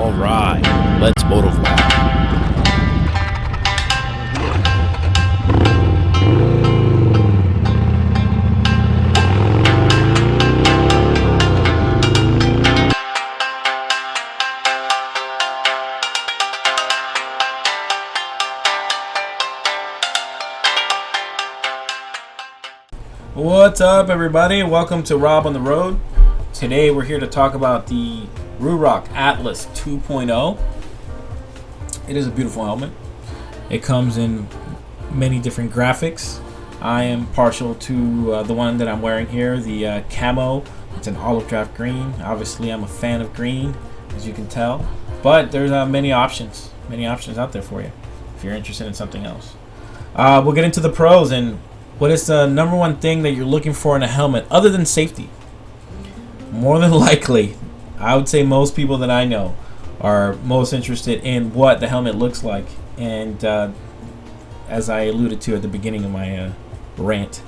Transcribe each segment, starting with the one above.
All right, let's motovlog. What's up, everybody? Welcome to Rob on the Road. Today we're here to talk about the Ruroc Atlas 2.0. It is a beautiful helmet. It comes in many different graphics. I am partial to the one that I'm wearing here, the camo. It's an olive drab green. Obviously, I'm a fan of green, as you can tell. But there's many options out there for you if you're interested in something else. We'll get into the pros and what is the number one thing that you're looking for in a helmet other than safety? More than likely, I would say most people that I know are most interested in what the helmet looks like. And as I alluded to at the beginning of my rant,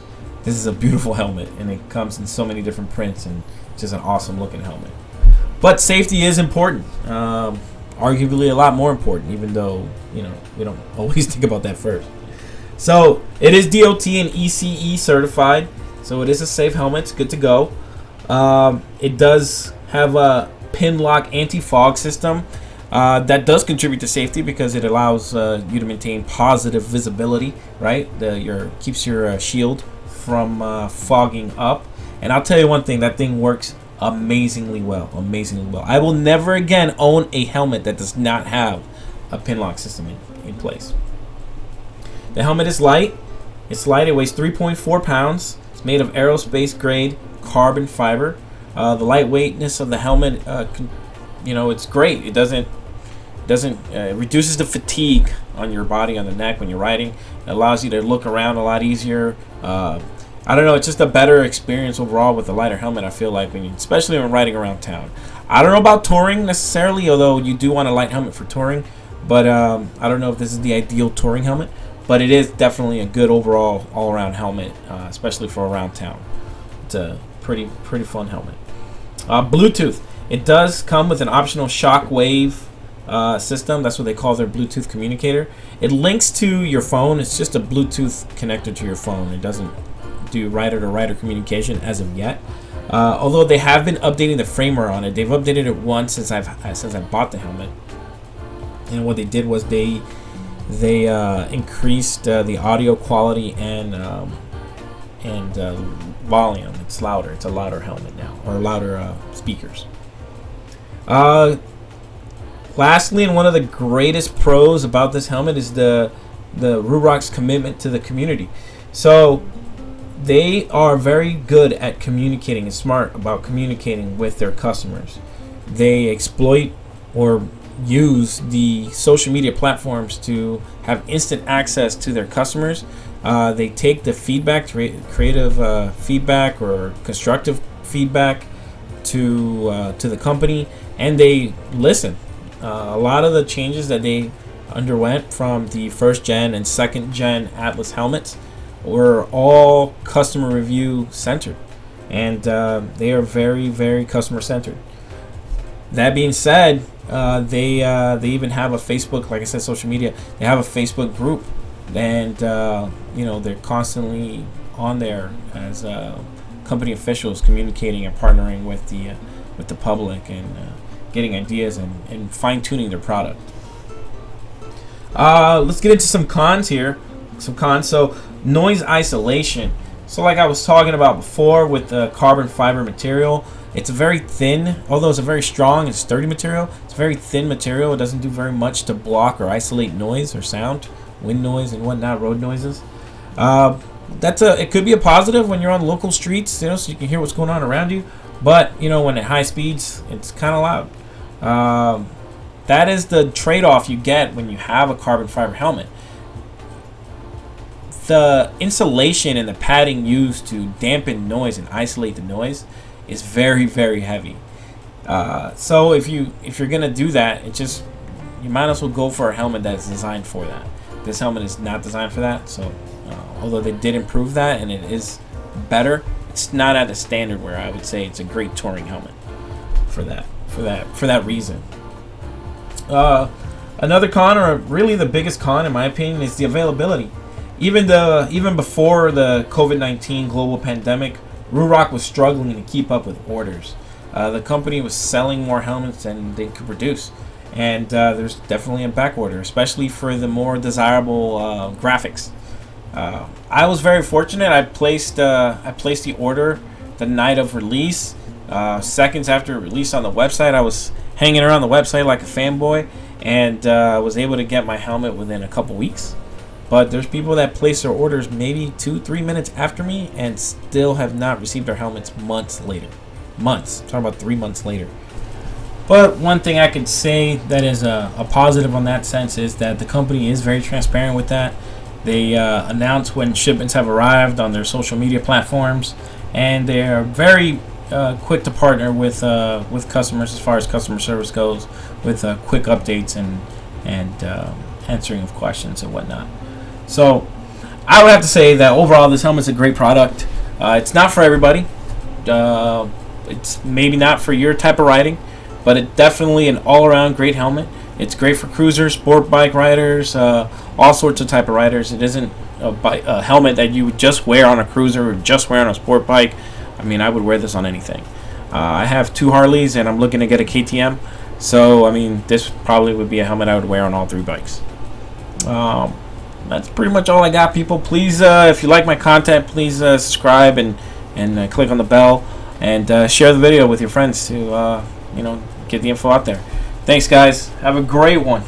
this is a beautiful helmet and it comes in so many different prints and it's just an awesome looking helmet. But safety is important, arguably a lot more important, even though we don't always think about that first. So it is DOT and ECE certified, so it is a safe helmet. It's good to go. It does have a pin lock anti-fog system that does contribute to safety because it allows you to maintain positive visibility, right? Keeps your shield from fogging up. And I'll tell you one thing, that thing works amazingly well. I will never again own a helmet that does not have a pin lock system in place. The helmet is light. It's light. It weighs 3.4 pounds. It's made of aerospace grade carbon fiber. The lightweightness of the helmet, it's great. It doesn't reduces the fatigue on your body, on the neck when you're riding. It allows you to look around a lot easier. I don't know. It's just a better experience overall with a lighter helmet. I feel like especially when riding around town. I don't know about touring necessarily, although you do want a light helmet for touring. But I don't know if this is the ideal touring helmet. But it is definitely a good overall all-around helmet, especially for around town. It's a pretty fun helmet. Bluetooth. It does come with an optional shockwave system. That's what they call their Bluetooth communicator. It links to your phone. It's just a Bluetooth connector to your phone. It doesn't do rider-to-rider communication as of yet. Although they have been updating the firmware on it. They've updated it once since I bought the helmet. And what they did was they increased the audio quality and volume. It's louder. It's a louder helmet now, or louder speakers. Lastly, and one of the greatest pros about this helmet is the Ruroc's commitment to the community. So they are very good at communicating and smart about communicating with their customers. They exploit or use the social media platforms to have instant access to their customers. They take the feedback, creative feedback or constructive feedback to the company, and they listen. A lot of the changes that they underwent from the first gen and second gen Atlas helmets were all customer review centered, and they are very, very customer centered. That being said, they even have a Facebook, like I said, social media. They have a Facebook group, and they're constantly on there as company officials communicating and partnering with the public and getting ideas and fine tuning their product. Let's get into some cons here. So noise isolation. So like I was talking about before with the carbon fiber material. It's a very thin, although it's a very strong and sturdy material. It's a very thin material. It doesn't do very much to block or isolate noise or sound, wind noise and whatnot, road noises. It could be a positive when you're on local streets, so you can hear what's going on around you. But when at high speeds, it's kind of loud. That is the trade-off you get when you have a carbon fiber helmet. The insulation and the padding used to dampen noise and isolate the noise is very, very heavy. So if you're gonna do that, you might as well go for a helmet that's designed for that. This helmet is not designed for that. So although they did improve that and it is better, it's not at a standard where I would say it's a great touring helmet for that reason. Another con, or really the biggest con in my opinion, is the availability. Even before the COVID-19 global pandemic, Ruroc was struggling to keep up with orders. The company was selling more helmets than they could produce, and there's definitely a back order, especially for the more desirable graphics. I was very fortunate. I placed the order the night of release. Seconds after release on the website, I was hanging around the website like a fanboy, and was able to get my helmet within a couple weeks. But there's people that place their orders maybe 2-3 minutes after me and still have not received their helmets months later. Months. I'm talking about 3 months later. But one thing I could say that is a positive on that sense is that the company is very transparent with that. They announce when shipments have arrived on their social media platforms, and they are very quick to partner with customers as far as customer service goes, with quick updates and answering of questions and whatnot. So I would have to say that overall this helmet's a great product. It's not for everybody. It's maybe not for your type of riding, but it's definitely an all-around great helmet. It's great for cruisers, sport bike riders, all sorts of type of riders. It isn't a helmet that you would just wear on a cruiser or just wear on a sport bike. I mean, I would wear this on anything. I have 2 Harleys and I'm looking to get a KTM. So, I mean, this probably would be a helmet I would wear on all 3 bikes. That's pretty much all I got, people. Please, if you like my content, please subscribe and click on the bell, and share the video with your friends to get the info out there. Thanks, guys. Have a great one.